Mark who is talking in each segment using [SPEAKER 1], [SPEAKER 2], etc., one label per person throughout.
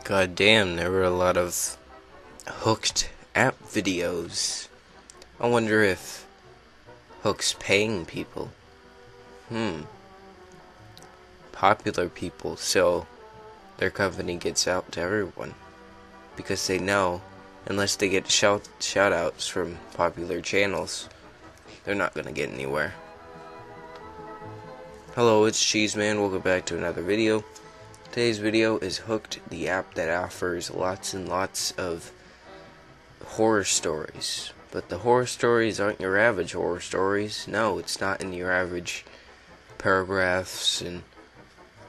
[SPEAKER 1] God damn, there were a lot of Hooked app videos. I wonder if Hook's paying people. Popular people, so their company gets out to everyone. Because they know, unless they get shoutouts from popular channels, they're not gonna get anywhere. Hello, it's Cheeseman. Welcome back to another video. Today's video is Hooked, the app that offers lots and lots of horror stories. But the horror stories aren't your average horror stories. No, it's not in your average paragraphs and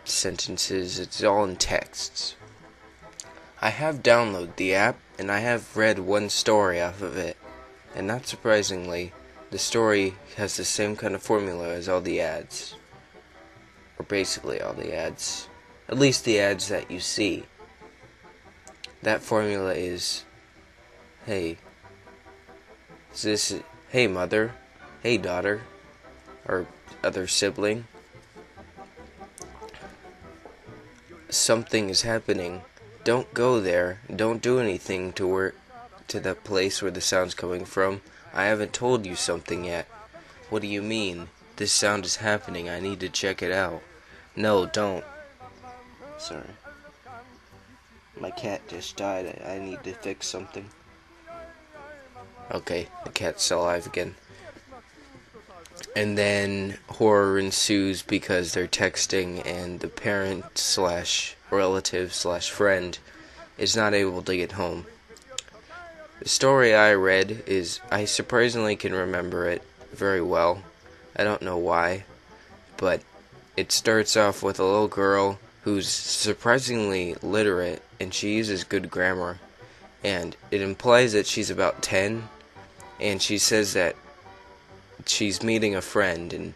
[SPEAKER 1] sentences. It's all in texts. I have downloaded the app, and I have read one story off of it. And not surprisingly, the story has the same kind of formula as all the ads. Or basically all the ads. At least the ads that you see. That formula is, hey mother, hey daughter, or other sibling. Something is happening. Don't go there. Don't do anything to the place where the sound's coming from. I haven't told you something yet. What do you mean? This sound is happening. I need to check it out. No, don't. Sorry. My cat just died. I need to fix something. Okay, the cat's alive again. And then horror ensues because they're texting and the parent slash relative slash friend is not able to get home. The story I read is, I surprisingly can remember it very well. I don't know why, but it starts off with a little girl who's surprisingly literate and she uses good grammar. And it implies that she's about 10, and she says that she's meeting a friend, and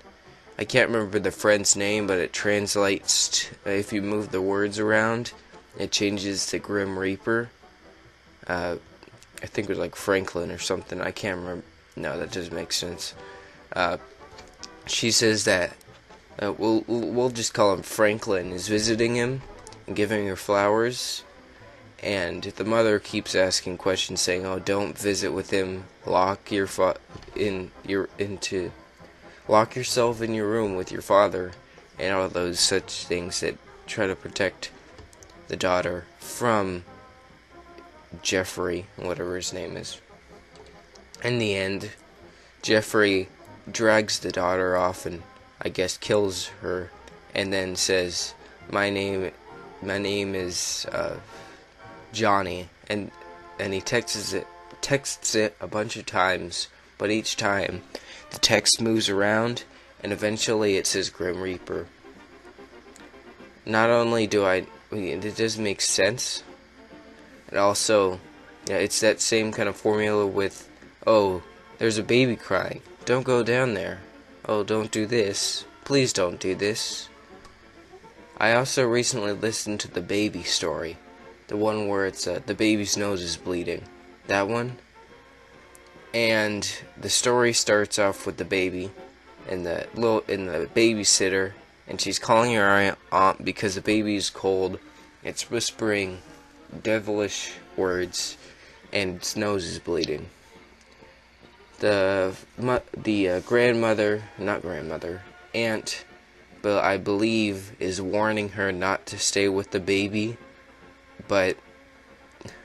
[SPEAKER 1] I can't remember the friend's name, but it translates if you move the words around, it changes to Grim Reaper. I think it was like Franklin or something. I can't remember. No, that doesn't make sense. She says that we'll just call him Franklin, is visiting him and giving her flowers. And the mother keeps asking questions, saying, "Oh, don't visit with him. Lock yourself in your room with your father," and all those such things that try to protect the daughter from Jeffrey, whatever his name is. In the end, Jeffrey drags the daughter off and I guess kills her, and then says, "My name is Johnny," and he texts it a bunch of times, but each time the text moves around and eventually it says Grim Reaper. Not only it does make sense, and also, it's that same kind of formula with, oh, there's a baby crying, don't go down there. Oh, don't do this. Please don't do this. I also recently listened to the baby story. The one where it's the baby's nose is bleeding. That one. And the story starts off with the baby and the babysitter, and she's calling her aunt because the baby's cold. It's whispering devilish words, and its nose is bleeding. The aunt, but I believe is warning her not to stay with the baby. But,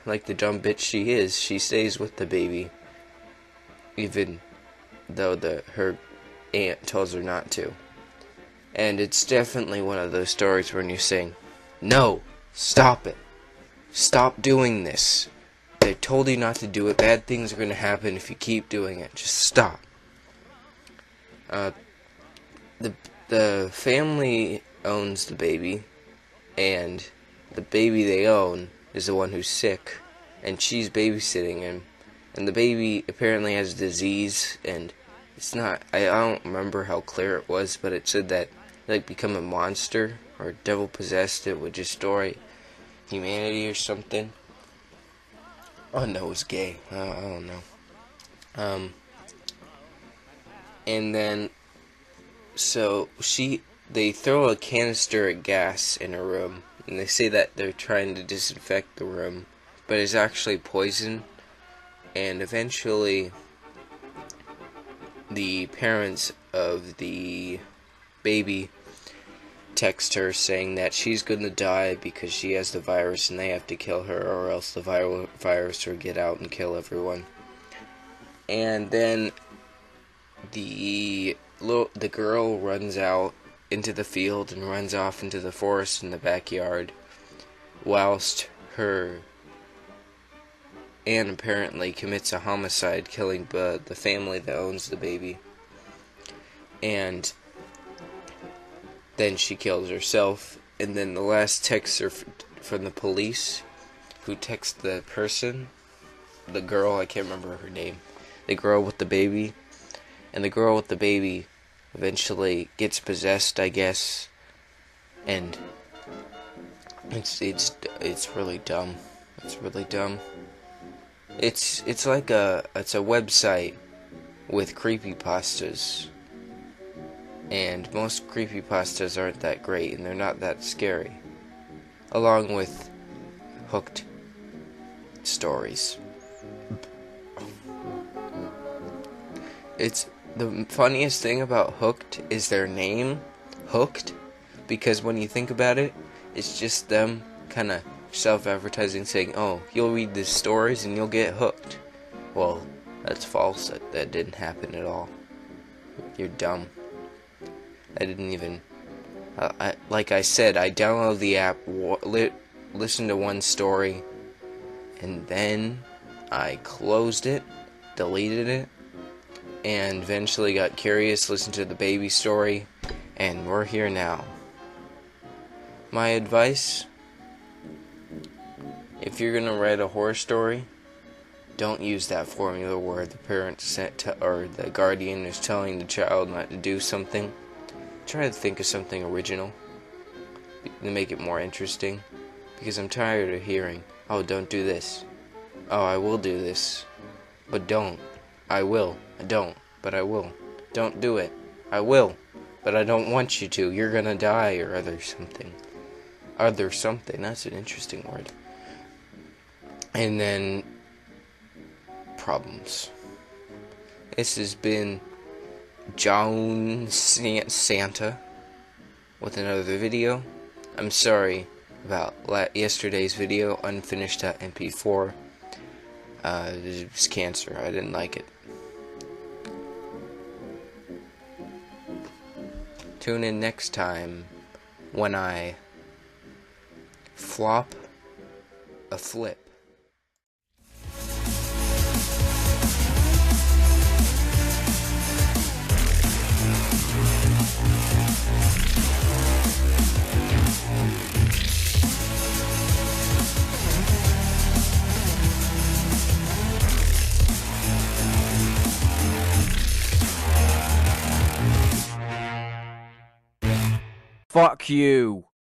[SPEAKER 1] like the dumb bitch she is, she stays with the baby, even though her aunt tells her not to. And it's definitely one of those stories when you're saying, "No, stop it. Stop doing this. They told you not to do it. Bad things are going to happen if you keep doing it. Just stop." The family owns the baby, and the baby they own is the one who's sick, and she's babysitting him, and the baby apparently has a disease, and it's not, I don't remember how clear it was, but it said that become a monster or devil possessed, it would destroy humanity or something. Oh no, it's gay. I don't know. And then so they throw a canister of gas in her room, and they say that they're trying to disinfect the room, but it's actually poison. And eventually, the parents of the baby text her saying that she's going to die because she has the virus and they have to kill her, or else the virus will get out and kill everyone. And then the girl runs out into the field and runs off into the forest in the backyard, whilst her aunt apparently commits a homicide, killing the family that owns the baby. And then she kills herself. And then the last texts are from the police, who text the person, the girl, I can't remember her name, the girl with the baby. And the girl with the baby eventually gets possessed, I guess. And it's really dumb. It's really dumb. It's like a website with creepypastas. And most creepypastas aren't that great, and they're not that scary. Along with hooked stories. It's the funniest thing about Hooked is their name, Hooked, because when you think about it, it's just them kind of self-advertising, saying, oh, you'll read these stories and you'll get hooked. Well, that's false. That didn't happen at all. You're dumb. I didn't even... like I said, I downloaded the app, listened to one story, and then I closed it, deleted it, and eventually got curious, listened to the baby story, and we're here now. My advice: if you're gonna write a horror story, don't use that formula where the parent or the guardian is telling the child not to do something. Try to think of something original to make it more interesting, because I'm tired of hearing, oh, don't do this. Oh, I will do this. But don't. I will. I don't. But I will. Don't do it. I will. But I don't want you to. You're gonna die, or other something. Other something. That's an interesting word. And then problems. This has been John Santa with another video. I'm sorry about yesterday's video, unfinished.mp4. It was cancer. I didn't like it. Tune in next time when I flop a flip.
[SPEAKER 2] Fuck you.